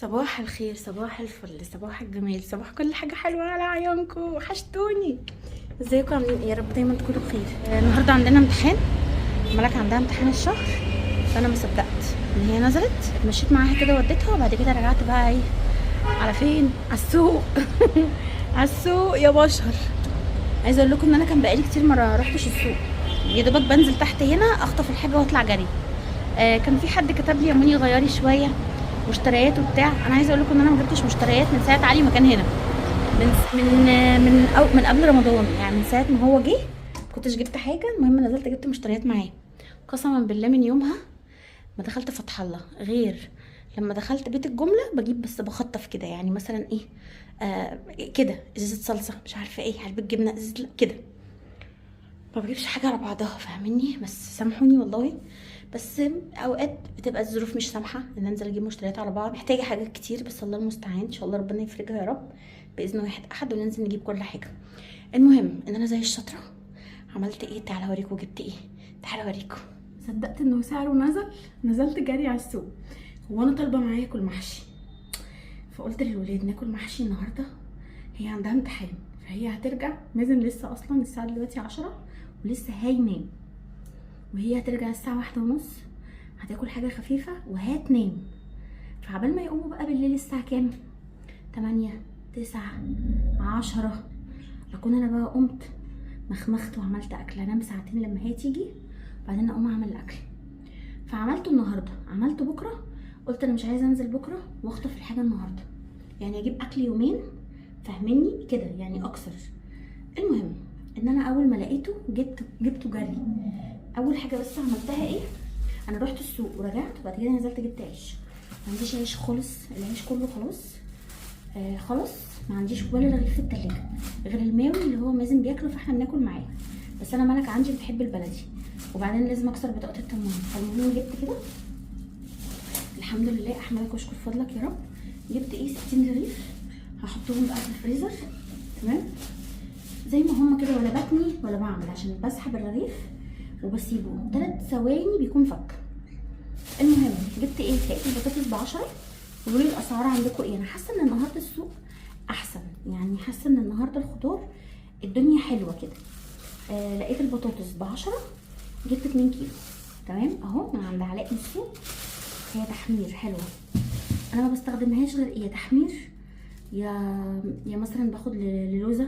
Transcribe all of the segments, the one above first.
صباح الخير، صباح الفل، صباح الجمال، صباح كل حاجة حلوة على عيونكم. وحشتوني. ازيكم؟ عاملين ايه؟ يا رب دايما تكونوا بخير. النهارده عندنا امتحان. ملك عندها امتحان الشهر، فانا ما صدقت ان هي نزلت. مشيت معاها كده وديتها، وبعد كده رجعت بقى ايه؟ على فين؟ على السوق. على السوق يا بشر. عايزه اقول لكم ان انا كان بقالي كتير ما رحتش السوق. يا دوبك بنزل تحت هنا اخطف الحاجه واطلع جري. كان في حد كتب لي يا موني غيري شويه مشتريات وبتاع. انا عايزه اقول لكم ان انا ما جبتش مشتريات من ساعه علي ما كان هنا، من قبل رمضان، يعني من ساعه ما هو جه كنتش جبت حاجه. المهم نزلت جبت مشتريات معاه. قسما بالله من يومها ما دخلت فتح الله، غير لما دخلت بيت الجمله بجيب بس بخطف كده، يعني مثلا ايه، كده ازازه صلصه، مش عارفه ايه، علبه جبنه، ازازه كده. ما بجيبش حاجه على بعضها، فاهميني؟ بس سامحوني والله. بس اوقات بتبقى الظروف مش سامحه ان انزل اجيب مشتريات على بعض، محتاجه حاجات كتير، بس الله المستعان. ان شاء الله ربنا يفرجها يا رب باذن واحد احد، وننزل نجيب كل حاجه. المهم ان انا زي الشاطره عملت ايه؟ تعالى اوريكم جبت ايه. تعالى اوريكم. صدقت انه سعره نزل، نزلت جري على السوق. هو انا طالبه معايا اكل محشي، فقلت للولاد ناكل محشي النهارده. هي عندها امتحان، فهي هترجع. مازن لسه اصلا الساعه دلوقتي 10 ولسه هينام، وهي هترجع الساعه 1:30. هتاكل حاجه خفيفه وهتنام. فعبال ما يقوموا بقى بالليل الساعه كام؟ 8 9 10 اكون انا بقى قمت مخمخت وعملت اكل. انام ساعتين لما هي تيجي، بعدين اقوم اعمل الاكل. فعملته النهارده، عملته بكره. قلت انا مش عايزه انزل بكره واخطف الحاجه النهارده، يعني اجيب اكل يومين، فاهمني كده يعني اكثر. المهم ان انا اول ما لقيته جبته جري. اول حاجه بس عملتها ايه؟ انا رحت السوق ورجعت، وبعد كده نزلت جبت عيش. ما عنديش عيش خالص، العيش كله خلاص. خلاص ما عنديش ولا رغيف في التلاجة غير الماوي اللي هو مازن بياكله، فاحنا بناكل معاه. بس انا ملك عندي بتحب البلدي، وبعدين لازم اكسر بطاقه التموين. فالمهم جبت كده، الحمد لله احمدك واشكر فضلك يا رب. جبت ايه؟ 60 رغيف. هحطهم بقى في الفريزر، تمام؟ زي ما هما كده، ولا بتني ولا بعمل، عشان بسحب الرغيف وبسيبه 3 ثواني بيكون فك. المهم جبت ايه؟ لقيت البطاطس ب10. قولوا لي الاسعار عندكم ايه. انا حاسه ان النهارده السوق احسن، يعني حاسه ان النهارده الخضار الدنيا حلوه كده. لقيت البطاطس ب10. جبت 2 كيلو، تمام اهو من عند علاء من السوق. هي تحمير حلوه، انا ما بستخدمهاش غير يا تحمير يا مثلا باخد للوزه،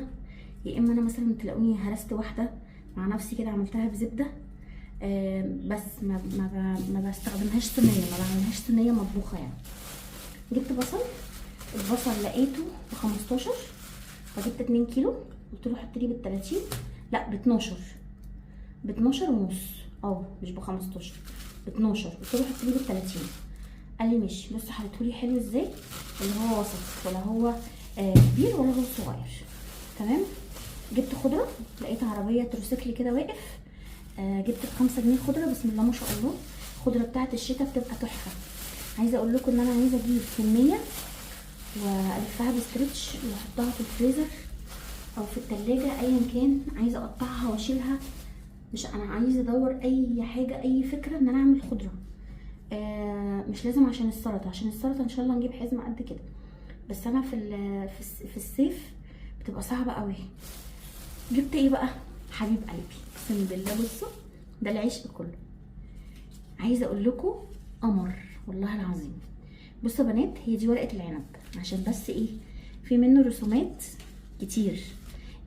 يا اما انا مثلا تلاقوني هرست واحده مع نفسي كده عملتها بزبده. بس ما بستخدمهاش صينيه، ما بعملهاش صينيه مطبوخه يعني. جبت بصل. البصل لقيته ب15، فجبت 2 كيلو. قلت له حط لي بال30، لا ب12 ونص، مش ب15، ب12. قلت له حط لي بال30. قال لي ماشي. بص حطيتهولي حلو ازاي، اللي هو وسط، ولا هو كبير ولا هو صغير، تمام. جبت خضره، لقيت عربيه تروسيكل كده واقف. جبت ب5 جنيه خضره، بسم الله ما شاء الله. الخضره بتاعت الشتاء بتبقى تحفه. عايزه اقول لكم ان انا عايزه اجيب كميه والفها بستريتش واحطها في الفريزر او في التلاجة ايا كان. عايزه اقطعها واشيلها. مش انا عايزه ادور اي حاجه، اي فكره ان انا اعمل خضره. مش لازم عشان السلطه، عشان السلطه ان شاء الله نجيب حزمه قد كده. بس انا في الصيف بتبقى صعبه قوي. جبت ايه بقى؟ حبيب قلبي اقسم بالله، بصوا ده العشق كله. عايزه اقول لكم قمر والله العظيم. بصوا يا بنات، هي دي ورقه العنب، عشان بس ايه، في منه رسومات كتير.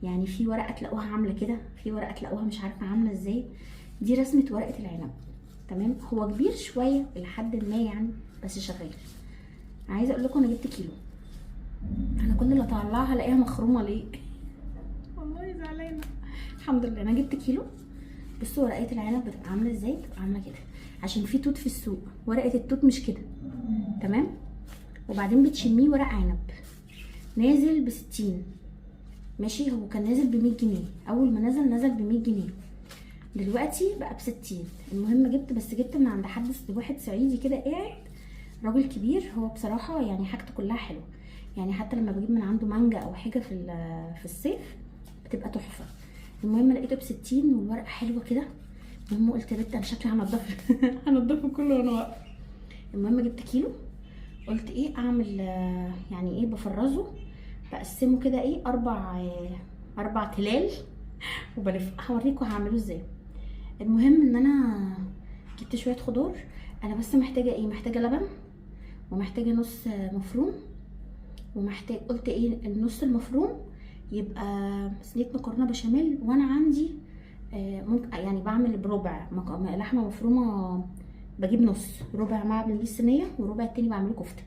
يعني في ورقه تلاقوها عامله كده، في ورقه تلاقوها مش عارفه عامله ازاي. دي رسمه ورقه العنب، تمام. هو كبير شويه لحد ما يعني، بس شغال. عايزه اقول لكم انا جبت كيلو. انا كل اللي اطلعها الاقيها مخرومه ليه. والله زعلانه. الحمد لله انا جبت كيلو. بصوا ورقه العنب بتبقى عامله ازاي، بتبقى عامله كده عشان في توت في السوق. ورقه التوت مش كده، تمام. وبعدين بتشميه ورق عنب نازل ب60، ماشي. هو كان نازل ب100 جنيه اول ما نزل ب100 جنيه، دلوقتي بقى ب60. المهم جبت من عند واحد صعيدي كده قاعد، راجل كبير. هو بصراحه يعني حاجته كلها حلوه، يعني حتى لما بجيب من عنده مانجا او حاجه في الصيف بتبقى تحفه. المهم لقيته ب60 والورقه حلوه كده. المهم قلت يا بنت انا شكلي هنضفه هنضفه كله وانا واقفه. المهم جبت كيلو قلت ايه اعمل يعني ايه بفرزه، بقسمه كده ايه اربع تلال وبلف. هوريكم هعمله ازاي. المهم ان انا جبت شويه خضار. انا بس محتاجه ايه، محتاجه لبن، ومحتاجه نص مفروم، ومحتاج قلت ايه النص المفروم يبقى صينيه مكرونه بشاميل. وانا عندي ممكن يعني بعمل بربع لحمه مفرومه، بجيب نص ربع بعمل بيه الصينيه، وربع التاني بعمله كفته.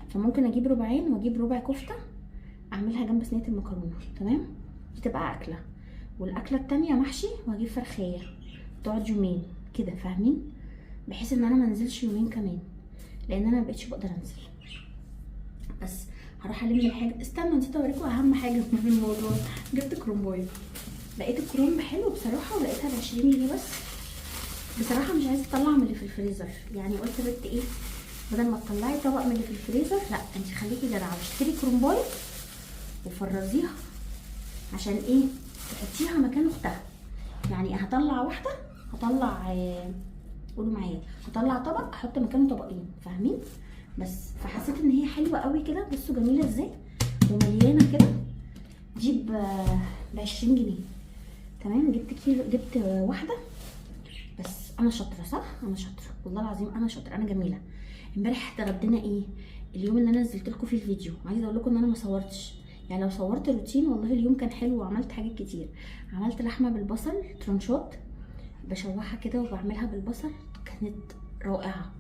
فممكن اجيب ربعين واجيب ربع كفته اعملها جنب صينيه المكرونه. تمام، دي تبقى اكله. والاكله التانية محشي، واجيب فرخيه تقعد يومين كده، فاهمين؟ بحيث ان انا منزلش يومين كمان، لان انا مبقتش بقدر انزل. بس هروح الم الحاجه. استنى نسيت اوريكم اهم حاجه في الموضوع. جبت كرومبايه، لقيت الكرومب حلو بصراحه، ولقيتها ب20 جنيه بس. بصراحه مش عايزه اطلع من اللي في الفريزر، يعني قلت بنت ايه، بدل ما تطلعي طبق من اللي في الفريزر، لا انت خليكي جدعه واشتري كرومبايه وفرزيها. عشان ايه؟ تحطيها مكان اختها. يعني هطلع واحده، هطلع قولوا معايا، هطلع طبق احط مكانه طبقين، فاهمين؟ بس فحسيت ان هي حلوه قوي كده. بصوا جميله ازاي ومليانه كده. دي ب20 جنيه. تمام، جبت كيلو، جبت واحده بس. انا شاطره صح، انا شاطره والله العظيم، انا شاطره، انا جميله. امبارح اتغدينا ايه؟ اليوم اللي انا نزلت لكم فيه الفيديو، عايزه اقول لكم ان انا ما صورتش. يعني لو صورت روتين والله اليوم كان حلو، وعملت حاجات كتير. عملت لحمه بالبصل ترانشات، بشوحها كده وبعملها بالبصل، كانت رائعه.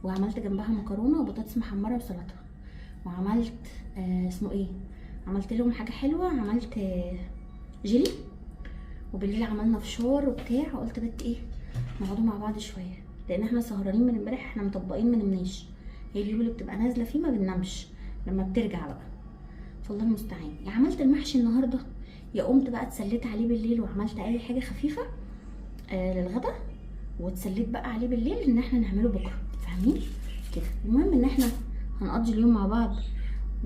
وعملت جنبها مكرونه وبطاطس محمره وسلطه. وعملت اسمه ايه، عملت لهم حاجه حلوه، عملت جيلي. وبالليل عملنا فشار وبتاع. قلت بت ايه، نقعدوا مع بعض شويه، لان احنا سهرانين من امبارح، احنا مطبقين ما نمناش. هي اليوم اللي بتبقى نازله فيه ما بننامش، لما بترجع بقى. فالله المستعان. يا عملت المحشي النهارده، يا قمت بقى اتسليت عليه بالليل وعملت اي حاجه خفيفه للغدا، واتسليت بقى عليه بالليل ان احنا نعمله بكره، فاهمين كده. المهم ان احنا هنقضي اليوم مع بعض.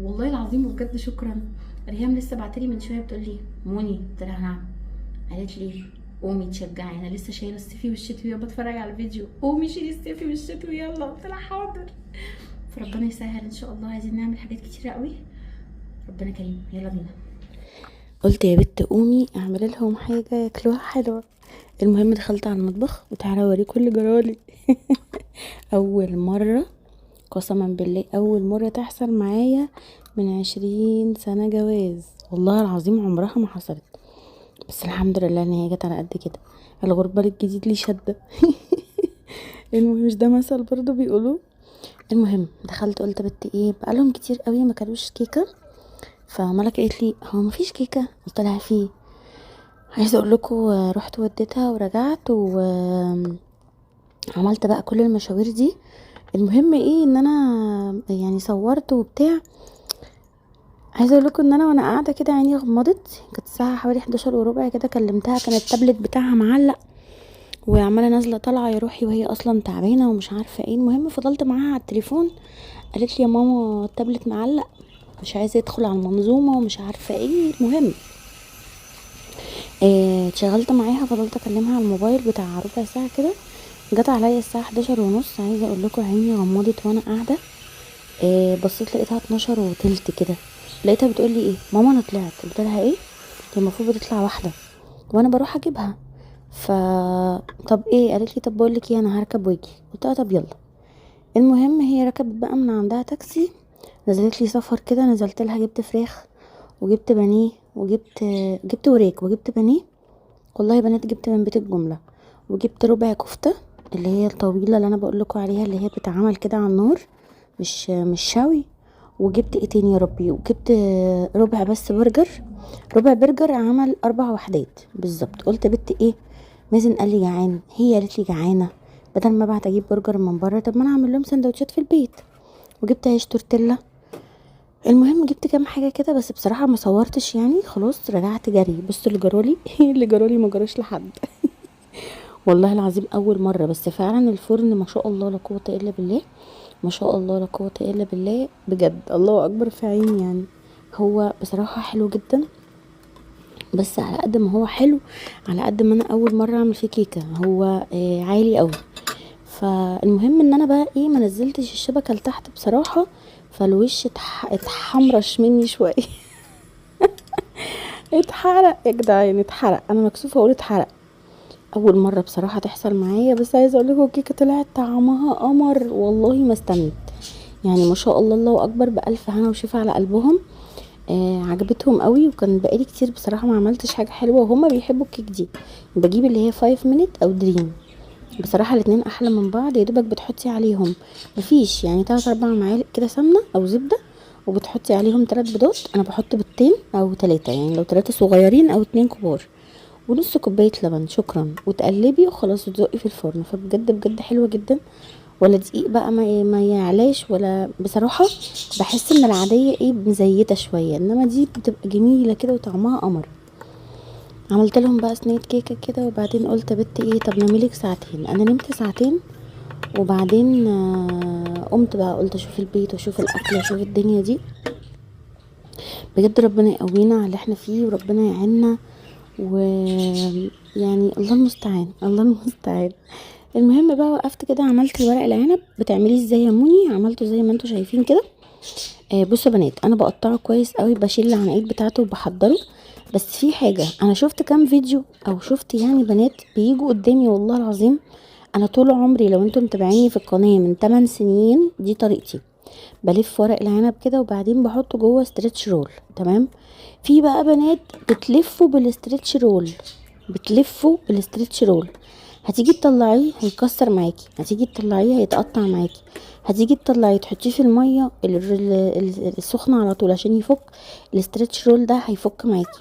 والله العظيم وبجد شكرا. ريهام لسه بعتلي من شويه بتقول لي موني، قلت لها نعم. قالت لي قومي تشجعي، انا لسه شايله الصيفي والشتوي وبتفرج على الفيديو، قومي شيلي الصيفي والشتوي يلا. قلت لها حاضر. فربنا يسهل ان شاء الله. عايزين نعمل حاجات كتيره قوي، ربنا كريم، يلا بينا. قلت يا بت قومي اعملي لهم حاجه ياكلوها حلوه. المهم دخلت على المطبخ، وتعالى اوريكم اللي جرالي. اول مره، قسما بالله اول مره تحصل معايا من 20 سنه جواز، والله العظيم عمرها ما حصلت. بس الحمد لله ان هي جت على قد كده. الغربه الجديد ليه شده. المهم مش ده مثل برضو بيقولوا. المهم دخلت قلت بت ايه، بقالهم كتير قوي ما كانوش كيكه. فملك قالت لي هو مفيش كيكه؟ قلت لها فيه. عايزه اقول لكم رحت وديتها ورجعت وعملت بقى كل المشاوير دي. المهم ايه، ان انا يعني صورت وبتاع. عايزه اقول لكم ان انا وانا قاعده كده عيني غمضت، كانت الساعه حوالي 11 وربع كده، كلمتها كان التابلت بتاعها معلق وعماله نازله طالعه يا روحي، وهي اصلا تعبانه ومش عارفه ايه. المهم فضلت معاها على التليفون، قالت لي يا ماما التابلت معلق مش عايزه يدخل على المنظومه ومش عارفه ايه. المهم اتشغلت معاها، فضلت اكلمها على الموبايل بتاع ربع ساعه كده. جت عليا الساعه 11 ونص. عايزه اقول لكم عيني غمضت وانا قاعده. بصيت لقيتها 12 وتلت كده. لقيتها بتقول لي ايه ماما انا طلعت. قلت لها ايه؟ هي المفروض بتطلع واحده وانا بروح اجيبها. طب ايه؟ قالت لي طب بقول لك ايه، انا هركب واجي. قلت لها طب يلا. المهم هي ركبت بقى من عندها تاكسي، نزلت لي سفر كده. نزلت لها جبت فراخ وجبت بانيه جبت وراك وجبت بانيه. والله يا بنات جبت من بيت الجمله. وجبت ربع كفته اللي هي الطويله اللي انا بقول لكم عليها، اللي هي بتتعمل كده على النار، مش شوي. وجبت ايه تاني يا ربي، وجبت ربع بس برجر. ربع برجر عمل 4 وحدات بالظبط. قلت بنت ايه، مازن قال لي جعان، هي قالت لي جعانه، بدل ما ابعت اجيب برجر من بره طب ما انا اعمل لهم سندوتشات في البيت. وجبت عيش تورتيلا. المهم جبت كام حاجه كده، بس بصراحه ما صورتش يعني، خلاص رجعت جري. بصوا اللي جرالي. اللي جرالي ما جراش لحد. والله العظيم اول مره. بس فعلا الفرن ما شاء الله لا قوه الا بالله، ما شاء الله لا قوه الا بالله بجد، الله اكبر في عيني. يعني هو بصراحه حلو جدا، بس على قد ما هو حلو على قد ما انا اول مره اعمل فيه كيكه، هو عالي قوي. فالمهم ان انا بقى ايه ما نزلتش الشبكه لتحت بصراحه، فالوش اتحمرش مني شويه. اتحرق يا جدعان، اتحرق، انا مكسوفه اقول اتحرق. اول مره بصراحه تحصل معايا، بس عايزه اقول لكم الكيكه طلعت طعمها قمر والله ما استنيت. يعني ما شاء الله، الله اكبر، بالف هنا وشفا على قلبهم. عجبتهم قوي، وكان بقالي كتير بصراحه ما عملتش حاجه حلوه، وهما بيحبوا الكيك دي. بجيب اللي هي 5 minute او دريم، بصراحه الاتنين احلى من بعض. يا دوبك بتحطي عليهم مفيش يعني 3 4 معالق كده سمنه او زبده، وبتحطي عليهم 3 بيضات. انا بحط بيضتين او 3، يعني لو 3 صغيرين او 2 كبار، ونص كوبايه لبن، شكرا. وتقلبي وخلاص وتزقي في الفرن. فبجد بجد حلوه جدا، ولا دقيق بقى ما يعلاش ولا. بصراحه بحس ان العاديه ايه مزيته شويه، انما دي بتبقى جميله كده وطعمها قمر. عملت لهم بقى صينيه كيكه كده، وبعدين قلت يا بت ايه، طب نعملك ساعتين. انا نمت ساعتين، وبعدين قمت بقى قلت اشوف البيت واشوف الاكل واشوف الدنيا دي. بجد ربنا يقوينا على اللي احنا فيه، وربنا يعيننا، ويعني الله المستعان، الله المستعان. المهم بقى وقفت كده، عملت الورق العنب. بتعمليه ازاي يا موني؟ عملته زي ما انتوا شايفين كده. بصوا يا بنات، انا بقطعه كويس قوي، بشيل العناقيد بتاعته وبحضره. بس في حاجه، انا شفت كام فيديو، او شفت يعني بنات بيجوا قدامي والله العظيم. انا طول عمري، لو انتوا متابعيني في القناه من 8 سنين، دي طريقتي. بلف ورق العنب كده، وبعدين بحطه جوه ستريتش رول، تمام. في بقى بنات بتلفه بالستريتش رول، بتلفه بالستريتش رول. هتيجي تطلعيه هيكسر معاكي، هتيجي تطلعيه هيتقطع معاكي، هتيجي تطلعيه تحطيه في الميه السخنه على طول عشان يفك. الاسترتش رول ده هيفك معاكي.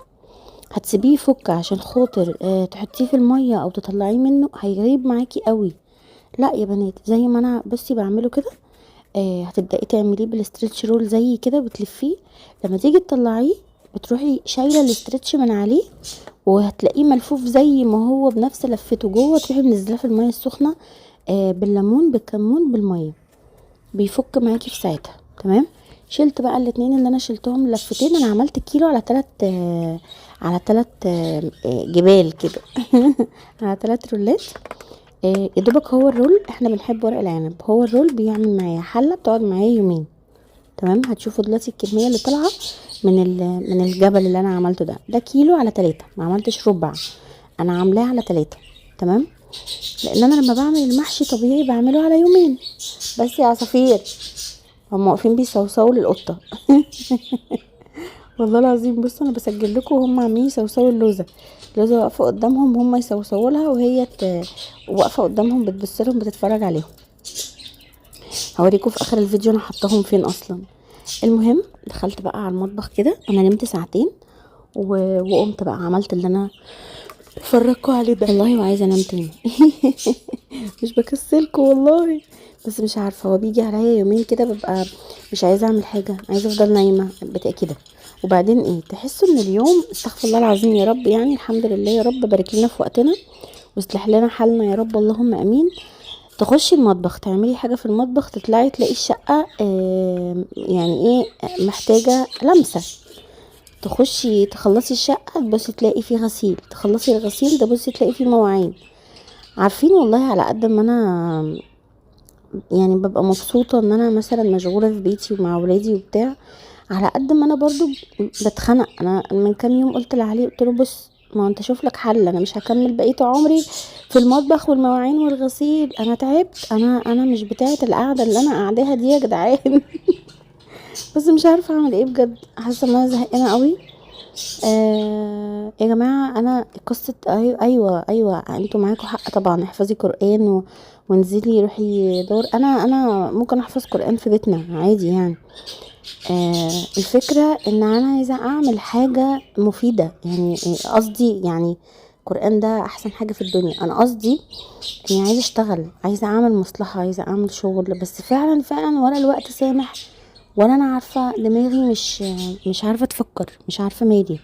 هتسيبيه يفك عشان خاطر تحطيه في الميه او تطلعيه منه، هيغيب معاكي قوي. لا يا بنات، زي ما انا بصي بعمله كده. هتبداي تعمليه بالاسترتش رول زي كده، بتلفيه. لما تيجي تطلعيه بتروحي شايله الاسترتش من عليه، وهتلاقيه ملفوف زي ما هو بنفس لفته جوه. تروحي منزلاه في الميه السخنه بالليمون بالكمون بالميه، بيفك معاكي في ساعتها، تمام. شلت بقى الاتنين اللي انا شلتهم لفتين. انا عملت كيلو على 3 جبال كده. على 3 رولات. يا دوبك هو الرول، احنا بنحب ورق العنب، هو الرول بيعمل معايا حله بتقعد معايا يومين، تمام. هتشوفوا دلوقتي الكميه اللي طالعه من الجبل اللي انا عملته ده كيلو على 3، ما عملتش ربع، انا عاملاه على 3، تمام. لان انا لما بعمل المحشي طبيعي بعمله على يومين. بس يا عصافير، هم واقفين بيصوصوا للقطه. والله العظيم بصوا، انا بسجل لكم وهم عاملين يصوصوا اللوزه واقفه قدامهم، هم يصوصوا لها وهي واقفه قدامهم بتبص لهم بتتفرج عليهم. هوريكم في اخر الفيديو انا حطاهم فين اصلا. المهم دخلت بقى على المطبخ كده، انا نمت ساعتين وقمت بقى عملت اللي انا فرجكوا عليه ده والله، وعايزه انام تاني. مش بكسلكوا والله، بس مش عارفه، هو بيجي عليا يومين كده ببقى مش عايزه اعمل حاجه، عايزه افضل نايمه كده. وبعدين ايه، تحسوا ان اليوم استغفر الله العظيم يا رب، يعني الحمد لله يا رب، بارك لنا في وقتنا واصلح لنا حالنا يا رب، اللهم امين. تخشي المطبخ تعملي حاجه في المطبخ، تطلعي تلاقي الشقه يعني ايه، محتاجه لمسه. تخشي تخلصي الشقه تبصي تلاقي فيه غسيل، تخلصي الغسيل ده بصي تلاقي فيه مواعين. عارفين والله، على قد ما انا يعني ببقى مبسوطه ان انا مثلا مشغوله في بيتي ومع ولادي وبتاع، على قد ما انا برضو بتخنق. انا من كام يوم قلت لعلي، قلت له بص، ما انت شوف لك حل، انا مش هكمل بقيه عمري في المطبخ والمواعين والغسيل، انا تعبت، انا مش بتاعه القعده اللي انا قاعداها دي يا جدعان. بس مش عارفه اعمل ايه بجد، حاسه ان انا زهقانه قوي. يا جماعه، انا قصه ايوه انتوا معاكم حق طبعا، احفظي قران وانزلي روحي دور. انا ممكن احفظ قران في بيتنا عادي يعني. الفكرة ان انا عايزة اعمل حاجة مفيدة، يعني قصدي يعني القرآن ده احسن حاجة في الدنيا. انا قصدي اني عايزة اشتغل، عايزة اعمل مصلحة، عايزة اعمل شغل، بس فعلا ولا الوقت سامح، ولا انا عارفة دماغي مش عارفة تفكر، مش عارفة مالي.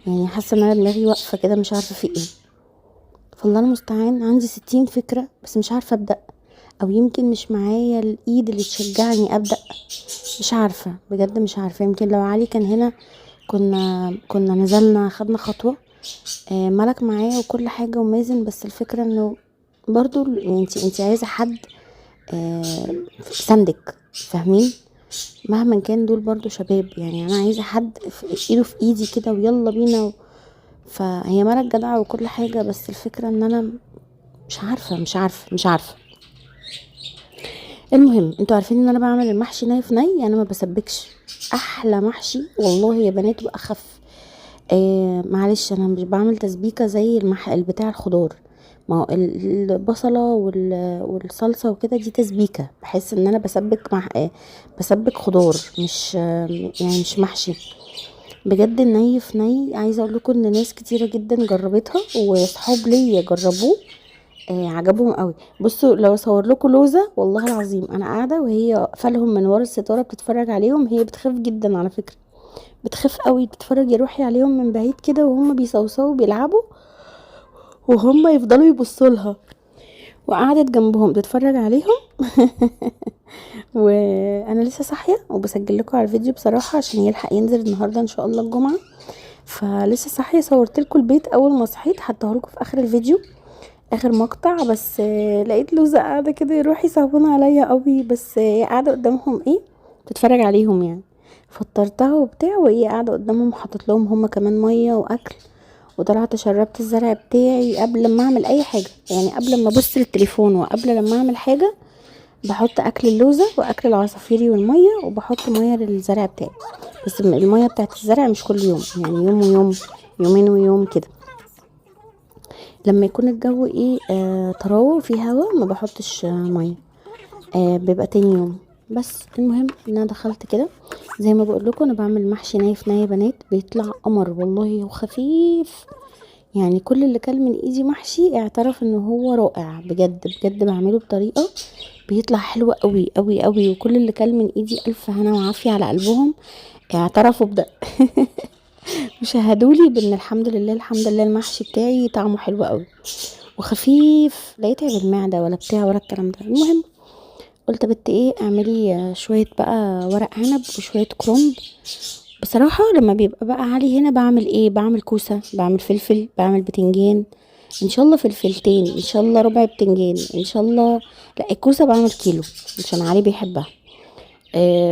يعني حاسة ان انا دماغي واقفة كده، مش عارفة في ايه. فالله المستعان، عندي 60 فكرة بس مش عارفة ابدأ، او يمكن مش معايا الايد اللي تشجعني ابدأ. مش عارفة بجد، مش عارفة. يمكن لو علي كان هنا كنا نزلنا خدنا خطوة. ملك معايا وكل حاجة ومازن، بس الفكرة انه برضو انت عايزه حد سندك، فاهمين؟ مهما كان دول برضو شباب، يعني انا عايزه حد في ايده في ايدي كده ويلا بينا. فهي مرة جدعة وكل حاجة، بس الفكرة ان انا مش عارفة. المهم انتوا عارفين ان انا بعمل المحشي ني في ني، انا ما بسبكش. احلى محشي والله يا بنات واخف. معلش انا مش بعمل تسبيكة زي بتاع الخضار. ما هو البصلة والصلصة وكده دي تسبيكة، بحس ان انا بسبك بسبك خضار، مش يعني مش محشي. بجد الني في ني، عايزه اقول لكم ان ناس كتيره جدا جربتها وصحاب ليا جربوه، عجبهم قوي. بصوا لو اصور لكم لوزه والله العظيم انا قاعده وهي فالهم من ورا الستاره بتتفرج عليهم، هي بتخاف جدا على فكره، بتخاف قوي، بتتفرج يروحي عليهم من بعيد كده وهم بيصوصوا بيلعبوا، وهم يفضلوا يبصوا لها، وقعدت جنبهم تتفرج عليهم. وانا لسه صاحيه وبسجل لكم على الفيديو بصراحه عشان يلحق ينزل النهارده ان شاء الله الجمعه، فلسه صاحيه صورت لكم البيت اول ما صحيت، حطاه لكم في اخر الفيديو اخر مقطع. بس لقيت لوزة قاعده كده، روحي صعبانه عليا قوي، بس قاعده قدامهم تتفرج عليهم يعني. فطرتها وبتاع وهي قاعده قدامهم، حطت لهم هم كمان ميه واكل، وطلعت شربت الزرع بتاعي قبل ما اعمل اي حاجه، يعني قبل ما ابص للتليفون وقبل لما اعمل حاجه بحط اكل اللوزه واكل العصافيري والميه، وبحط ميه للزرع بتاعي، بس الميه بتاعت الزرع مش كل يوم، يعني يوم ويوم، يومين ويوم كده. لما يكون الجو طراوه وفي هوا ما بحطش ميه، بيبقى تاني يوم. بس المهم ان انا دخلت كده زي ما بقول لكم، انا بعمل محشي ناي في ناي يا بنات، بيطلع قمر والله وخفيف. يعني كل اللي كل من ايدي محشي اعترف ان هو رائع، بجد بجد بعمله بطريقه بيطلع حلو قوي قوي قوي، وكل اللي كل من ايدي الف هنا وعافيه على قلبهم، اعترفوا بده. وشهدولي بان الحمد لله الحمد لله المحشي بتاعي طعمه حلو قوي وخفيف، لا يتعب المعده ولا بتاع ولا الكلام ده. المهم قلت بنت اعملي شويه بقى ورق عنب وشويه كرنب. بصراحه لما بيبقى بقى علي هنا بعمل بعمل كوسه، بعمل فلفل، بعمل بتنجان، ان شاء الله فلفلتين، ان شاء الله ربع بتنجان، ان شاء الله. لا الكوسه بعمل كيلو عشان علي بيحبها.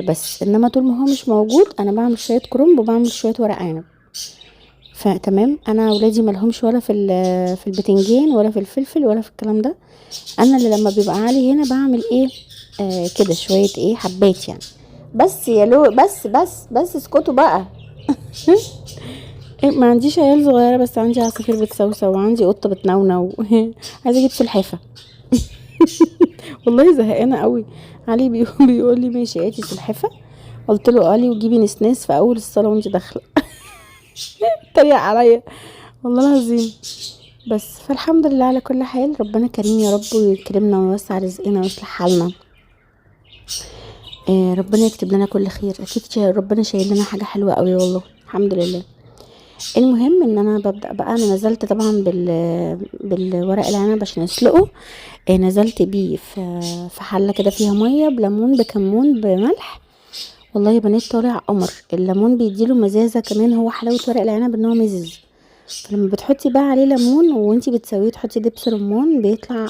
بس انما طول ما هو مش موجود انا بعمل شويه كرنب وبعمل شويه ورق عنب. فتمام، انا ولادي ملهمش ولا في البتنجان ولا في الفلفل ولا في الكلام ده. انا اللي لما بيبقى علي هنا بعمل كده شويه حبات يعني. بس يا لو بس اسكتوا بقى. ما عنديش عيال صغيره، بس عندي عصافير بتسوسو وعندي قطه بتنونو. عايزه اجيب سلحفه. والله زهقانه قوي. علي بيقول لي ماشي هاتي سلحفه، قلت له علي وجيبي نسناس في اول الصاله وانت داخله. اتريق عليا والله العظيم. بس فالحمد لله على كل حال، ربنا كريم يا رب ويكرمنا ويوسع رزقنا ويصلح حالنا. ربنا يكتب لنا كل خير، اكيد ربنا شايل لنا حاجه حلوه قوي والله الحمد لله. المهم ان انا ببدا بقى، انا نزلت طبعا بالورق العنب عشان اسلقه. نزلت بيه في حله كده فيها ميه بليمون بكمون بملح. والله يا بنات طالع قمر، الليمون بيديله مزازه كمان، هو حلاوه ورق العنب ان هو مزز. فلما بتحطي بقى عليه ليمون وانتي بتسويه تحطي دبس رمان بيطلع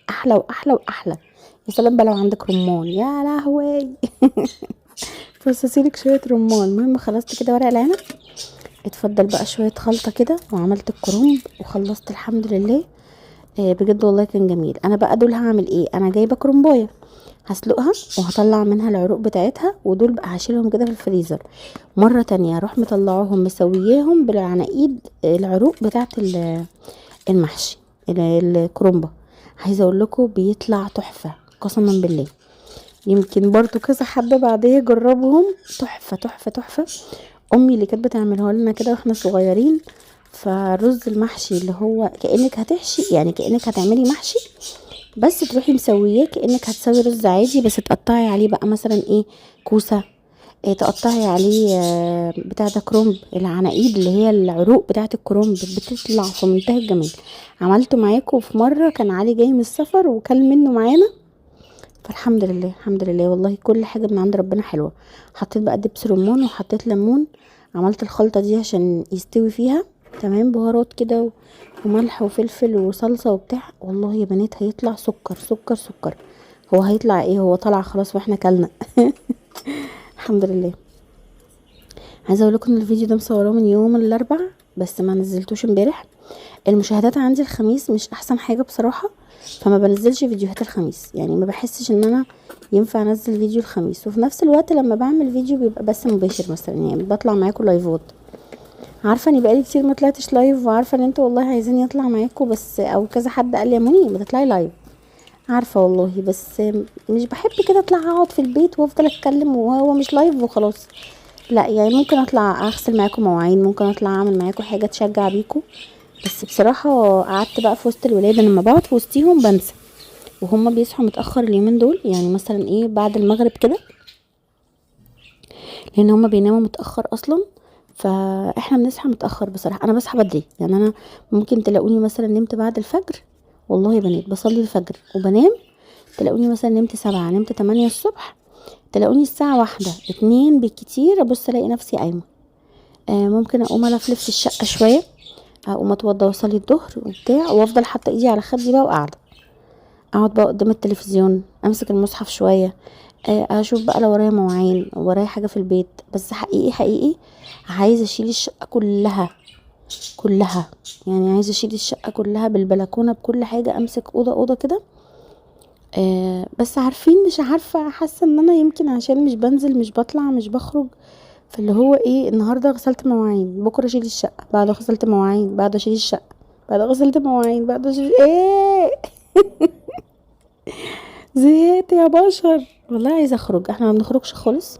احلى واحلى واحلى. يا سلام بقى لو عندك رمان، يا لهوي. فصصيلك شويه رمان. المهم خلصت كده ورق العنب، اتفضل بقى شويه خلطه كده، وعملت الكرنب وخلصت الحمد لله. بجد والله كان جميل. انا بقى دول هعمل انا جايبه كرنبايه هسلقها وهطلع منها العروق بتاعتها، ودول بقى هشيلهم كده في الفريزر. مره تانية اروح مطلعوهم مسوياهم بالعناقيد العروق بتاعت المحشي الكرنبه. عايزه اقول لكم بيطلع تحفه قسما بالله. يمكن برضو كذا حبه بعديه جربهم، تحفه تحفه تحفه. امي اللي كانت بتعملها لنا كده واحنا صغيرين. فرز المحشي اللي هو كانك هتحشي، يعني كانك هتعملي محشي بس تروحي مسوياه كانك هتسوي رز عادي، بس تقطعي عليه بقى مثلا كوسه، تقطعي عليه بتاع ده كرنب، العناقيد اللي هي العروق بتاعه الكرنب بتطلع في منتهى الجمال. عملته معاكم في مره، كان علي جاي من السفر وكل منه معانا، فالحمد لله الحمد لله والله كل حاجه من عند ربنا حلوه. حطيت بقى دبس رمان وحطيت ليمون، عملت الخلطه دي عشان يستوي فيها. تمام، بهارات كده وملح وفلفل وصلصه وبتاع. والله يا بنات هيطلع سكر سكر سكر. هو هيطلع ايه؟ هو طلع خلاص واحنا كلنا. الحمد لله. عايزه اقول لكم ان الفيديو ده مصوراه من يوم الاربع، بس ما نزلتوش امبارح. المشاهدات عندي الخميس مش احسن حاجه بصراحه، فما بنزلش فيديوهات الخميس. يعني ما بحسش ان انا ينفع انزل فيديو الخميس. وفي نفس الوقت لما بعمل فيديو بيبقى بس مباشر مثلا، يعني بطلع معاكم لايفات. عارفه اني بقالي كتير ما طلعتش لايف، وعارفه ان انتوا والله عايزين يطلع معاكم، بس او كذا حد قال لي يا منى ما تطلعي لايف. عارفه والله، بس مش بحب كده اطلع اقعد في البيت وافضل اتكلم وهو مش لايف وخلاص. لا يعني ممكن اطلع اغسل معاكم مواعين، ممكن اطلع اعمل معاكم حاجه تشجع بيكم. بس بصراحه قعدت بقى في وسط الولاد، لما بقعد في وسطيهم بنسى، وهم بيصحوا متاخر اليومين دول، يعني مثلا ايه بعد المغرب كده، لان هم بيناموا متاخر اصلا. فاحنا بنصحى متاخر بصراحه. انا بصحى بدري، يعني انا ممكن تلاقوني مثلا نمت بعد الفجر. والله يا بنات بصلي الفجر وبنام. تلاقوني مثلا نمت 7، نمت 8 الصبح، تلاقوني الساعه 1 2 بالكتير ابص الاقي نفسي قايمه. ممكن اقوم الفلف في الشقه شويه، اقوم اتوضى واصلي الظهر وبتاع، وافضل حاطه ايدي على خدي بقى وقاعده. اقعد بقى قدام التلفزيون، امسك المصحف شويه، اشوف بقى لو ورايا مواعين، ورايا حاجه في البيت. بس حقيقي حقيقي عايزه اشيل الشقه كلها كلها. يعني عايزه اشيل الشقه كلها بالبلكونه بكل حاجه، امسك اوضه اوضه كده. بس عارفين، مش عارفه، حاسه ان انا يمكن عشان مش بنزل، مش بطلع، مش بخرج. فاللي هو ايه، النهارده غسلت مواعين، بكره اشيل الشقه، بعد غسلت مواعين، بعد اشيل الشقه، بعد غسلت مواعين، بعد اشيل ايه. زهقت يا بشر والله. عايزه اخرج. احنا ما بنخرجش خالص.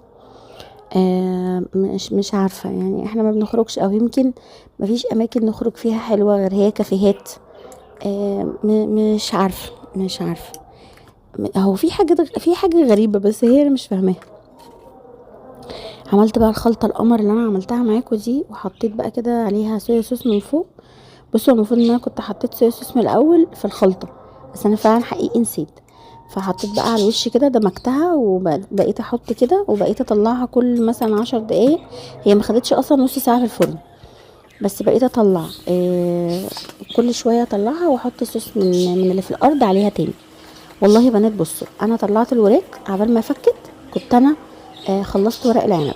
مش عارفه، يعني احنا ما بنخرجش، او يمكن ما فيش اماكن نخرج فيها حلوه غير هي كافيهات. مش عارفه. هو في حاجه غريبه، بس هي اللي مش فاهماها. عملت بقى الخلطه القمر اللي انا عملتها معاكم دي، وحطيت بقى كده عليها صويا صوص من فوق. بصوا المفروض ان انا كنت حطيت صويا صوص من الاول في الخلطه، بس انا فعلا حقيقي نسيت. فحطيت بقى على الوش كده، دمجتها وبقيت احط كده، وبقيت اطلعها كل مثلا 10 دقايق. هي ما خدتش اصلا نص ساعه في الفرن، بس بقيت اطلع كل شويه اطلعها واحط صوص من اللي في الارض عليها تاني. والله يا بنات بصوا، انا طلعت الوراك عبال ما فكت، كنت انا خلصت ورق العنب.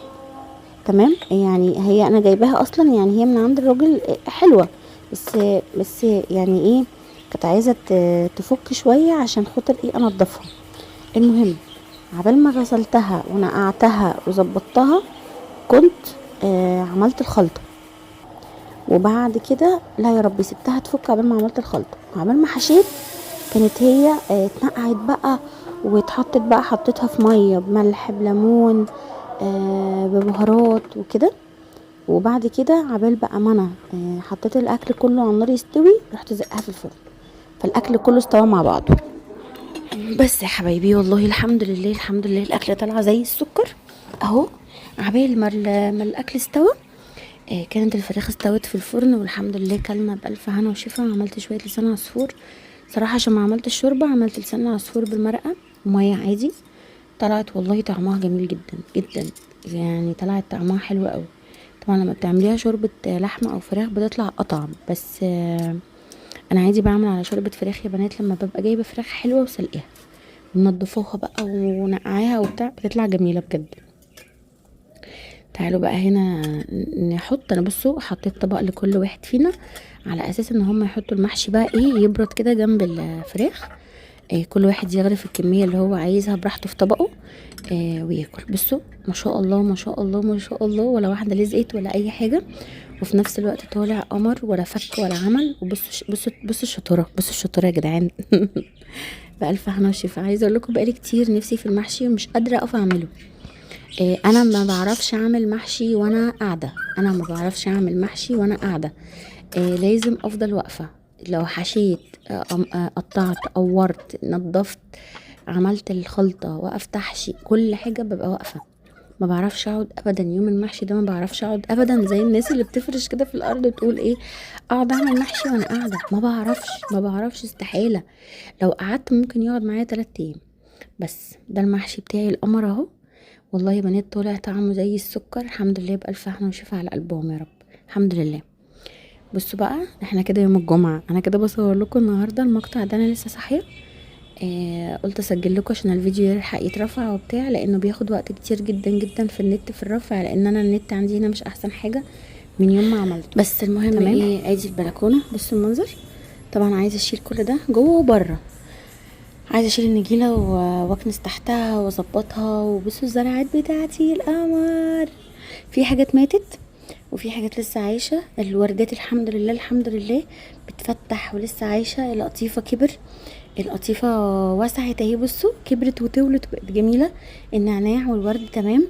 تمام، يعني هي انا جايباها اصلا، يعني هي من عند الراجل حلوه. بس بس يعني ايه، كنت عايزه تفك شويه عشان خاطر ايه انضفها. المهم، عبال ما غسلتها ونقعتها وظبطتها، كنت عملت الخلطه. وبعد كده لا يا ربي سبتها تفك عبال ما عملت الخلطه، وعبال ما حشيت كانت هي اتنقعت بقى، واتحطت بقى، حطيتها في ميه بملح بليمون ببهارات وكده. وبعد كده عبال بقى ما انا حطيت الاكل كله على النار يستوي، رحت زقها في الفرن، فالاكل كله استوى مع بعضه. بس يا حبايبي والله الحمد لله الحمد لله، الاكل طلع زي السكر اهو. عبال ما الاكل استوى، كانت الفراخ استوت في الفرن، والحمد لله كلنا بألف هنا وشفا. عملت شويه لسان عصفور صراحه، عشان ما عملت الشوربه عملت لسان عصفور بالمرقه وميه عادي. طلعت والله طعمها جميل جدا جدا، يعني طلعت طعمها حلو قوي. طبعا لما بتعمليها شوربة لحمة او فراخ بتطلع اطعم، بس انا عادي بعمل على شوربة فراخ يا بنات، لما ببقى جايبة فراخ حلوة وسلقاها منضفوها بقى ونقعاها وبتاع، بتطلع جميلة بجد. تعالوا بقى هنا نحط. انا بصوا حطيت طبق لكل واحد فينا، على اساس ان هم يحطوا المحشي بقى ايه يبرد كده جنب الفراخ. كل واحد يغرف الكمية اللي هو عايزها براحته في طبقه وياكل. بصوا ما شاء الله ما شاء الله ما شاء الله، ولا واحدة لزقت ولا اي حاجة، وفي نفس الوقت طالع قمر، ولا فك ولا عمل. وبصوا بصوا الشطورة، بصوا الشطورة يا جدعان. بألف هنا وشفا. عايزة اقول لكم بقالي كتير نفسي في المحشي ومش قادرة اقف اعمله. انا ما بعرفش اعمل محشي وانا قاعده، انا ما بعرفش اعمل محشي وانا قاعده. لازم افضل واقفه. لو حشيت قطعت قورت نضفت عملت الخلطه وقفت احشي كل حاجه ببقى واقفه. ما بعرفش اقعد ابدا يوم المحشي ده، ما بعرفش اقعد ابدا زي الناس اللي بتفرش كده في الارض وتقول ايه اقعد اعمل محشي وانا قاعده. ما بعرفش استحاله. لو قعدت ممكن يقعد معايا 3 ايام. بس ده المحشي بتاعي القمر اهو. والله يا بنات طالع طعمه زي السكر، الحمد لله. بألف هنا وشفا على قلبهم يا رب، الحمد لله. بصوا بقى احنا كده يوم الجمعه، انا كده بصور لكم النهارده المقطع ده، انا لسه صاحيه. قلت اسجل لكم عشان الفيديو يلحق يترفع وبتاع، لانه بياخد وقت كتير جدا جدا في النت في الرفع، لان انا النت عندي هنا مش احسن حاجه من يوم ما عملته. بس المهم تمام. ايه، ادي البلكونه، بصوا المنظر. طبعا عايزه اشيل كل ده جوه وبره، عايزه اشيل النجيله واكنس تحتها واظبطها. وبصوا الزرعات بتاعتي القمر، في حاجات ماتت وفي حاجات لسه عايشه. الوردات الحمد لله الحمد لله بتفتح ولسه عايشه. القطيفه كبر، القطيفه وسعت اهي، بصوا كبرت وطولت وبقت جميله. النعناع والورد تمام،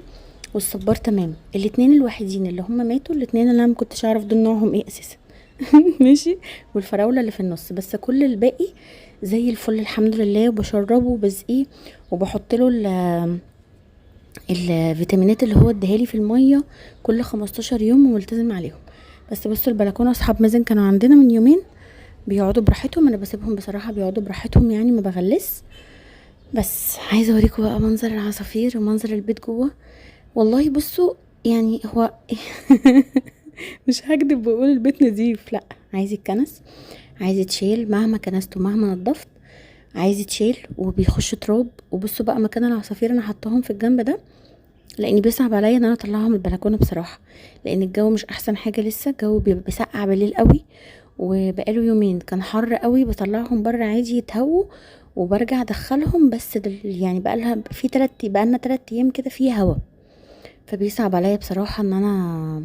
والصبار تمام. الاتنين الوحيدين اللي هم ماتوا، الاتنين اللي انا ما كنتش اعرف دول نوعهم ايه اساسا. ماشي. والفراوله اللي في النص، بس كل الباقي زي الفل الحمد لله. وبشربه وبسقيه وبحط له الفيتامينات اللي هو اداهالي في الميه كل 15 يوم وملتزم عليهم. بس بصوا البلكونه، اصحاب مازن كانوا عندنا من يومين، بيقعدوا براحتهم. انا بسيبهم بصراحه بيقعدوا براحتهم، يعني ما بغلس. بس عايزه اوريكم بقى منظر العصافير ومنظر البيت جوه. والله بصوا يعني هو مش هكدب واقول البيت نظيف، لا، عايز يتكنس، عايز يتشيل مهما كنسته مهما نضفت، عايز يتشيل وبيخش تراب. وبصوا بقى مكان العصافير انا حطاهم في الجنب ده، لاني بيصعب عليا ان انا اطلعهم البلكونه بصراحه، لان الجو مش احسن حاجه لسه. الجو بيبقى بيسقع بالليل قوي، وبقاله يومين كان حر قوي. بطلعهم بره عادي يتهووا وبرجع ادخلهم، بس يعني بقالنا 3 ايام كده فيه هوا، فبيصعب عليا بصراحه ان انا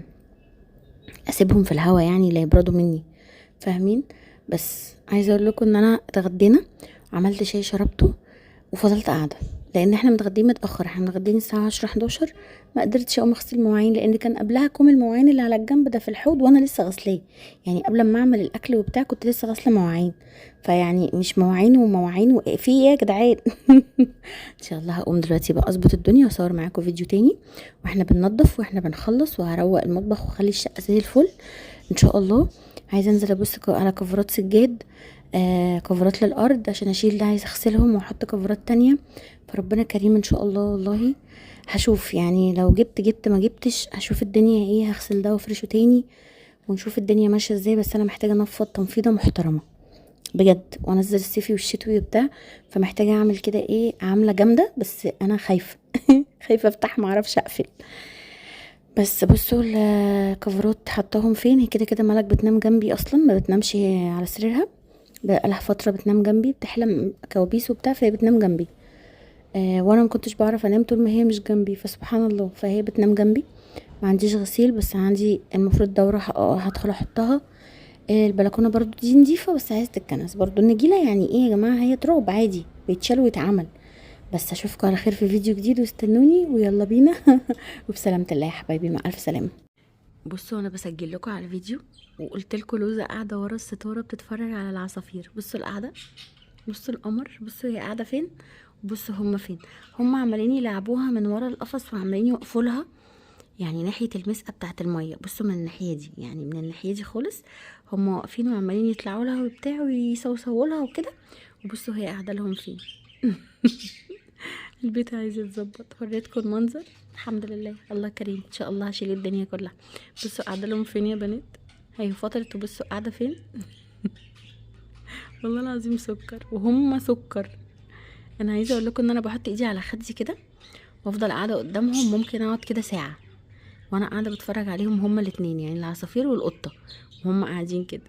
اسيبهم في الهوا، يعني لا يبردوا مني، فاهمين؟ بس عايزه اقول لكم ان انا اتغدينا وعملت شاي شربته وفضلت قاعده، لان احنا متغدين متاخر. احنا متغدين الساعه 10 11. ما قدرتش اقوم اغسل المواعين، لان كان قبلها كوم المواعين اللي على الجنب ده في الحوض وانا لسه غسلاه. يعني قبل ما اعمل الاكل وبتاع كنت لسه غاسله مواعين، فيعني مش مواعين ومواعين في ايه يا جدعان. ان شاء الله هقوم دلوقتي بقى اظبط الدنيا واصور معاكم فيديو تاني واحنا بننضف واحنا بنخلص، وهروق المطبخ واخلي الشقه زي الفل ان شاء الله. عايزه انزل ابص على كفرات سجاد، كفرات للارض عشان اشيل ده، عايزه اغسلهم واحط كفرات تانية. فربنا كريم ان شاء الله. والله هشوف، يعني لو جبت ما جبتش هشوف الدنيا ايه، هغسل ده وافرشه تاني ونشوف الدنيا ماشيه ازاي. بس انا محتاجه انفض تنفيضه محترمه بجد، وانزل الصيفي والشتوي وبتاع، فمحتاجه اعمل كده ايه، عامله جامده. بس انا خايفه خايفه افتح معرفش اقفل. بس بصوا الكفرات حطاهم فين. هي كده كده ملك بتنام جنبي اصلا، ما بتنامش على سريرها، بقالها فتره بتنام جنبي، بتحلم كوابيس وبتاع، فهي بتنام جنبي. وانا ما كنتش بعرف انام طول ما هي مش جنبي، فسبحان الله فهي بتنام جنبي. ما عنديش غسيل، بس عندي المفروض دوره هدخل احطها. البلكونه برضو دي نضيفه بس عايزه تتكنس برضو. النجيله يعني ايه يا جماعه، هي تراب عادي بيتشال ويتعمل. بس اشوفكم على خير في فيديو جديد، واستنوني ويلا بينا. وبسلامه الله يا حبايبي، مع الف سلامه. بصوا انا بسجل لكم على الفيديو، وقلت لكم لوزه قاعده ورا الستاره بتتفرج على العصافير. بصوا القعده، بصوا القمر، بصوا هي قاعده فين، بصوا هما فين. هما عمالين يلعبوها من ورا القفص وعمالين يوقفوا لها، يعني ناحيه المسقه بتاعه الميه. بصوا من الناحيه دي، يعني من الناحيه دي خالص هما واقفين وعمالين يطلعوا لها وبتاع ويسوسوا لها وكده. وبصوا هي قاعده لهم فين. البيت عايز يتظبط. وريتكم المنظر الحمد لله، الله كريم ان شاء الله هشيل الدنيا كلها. بصوا قاعده لهم فين يا بنات، هي فترت. وبصوا قاعده فين. والله العظيم سكر وهم سكر. انا عايزه اقول لكم ان انا بحط ايدي على خدي كده وافضل قاعده قدامهم، ممكن اقعد كده ساعه وانا قاعده بتفرج عليهم هما الاتنين، يعني العصافير والقطه وهم قاعدين كده.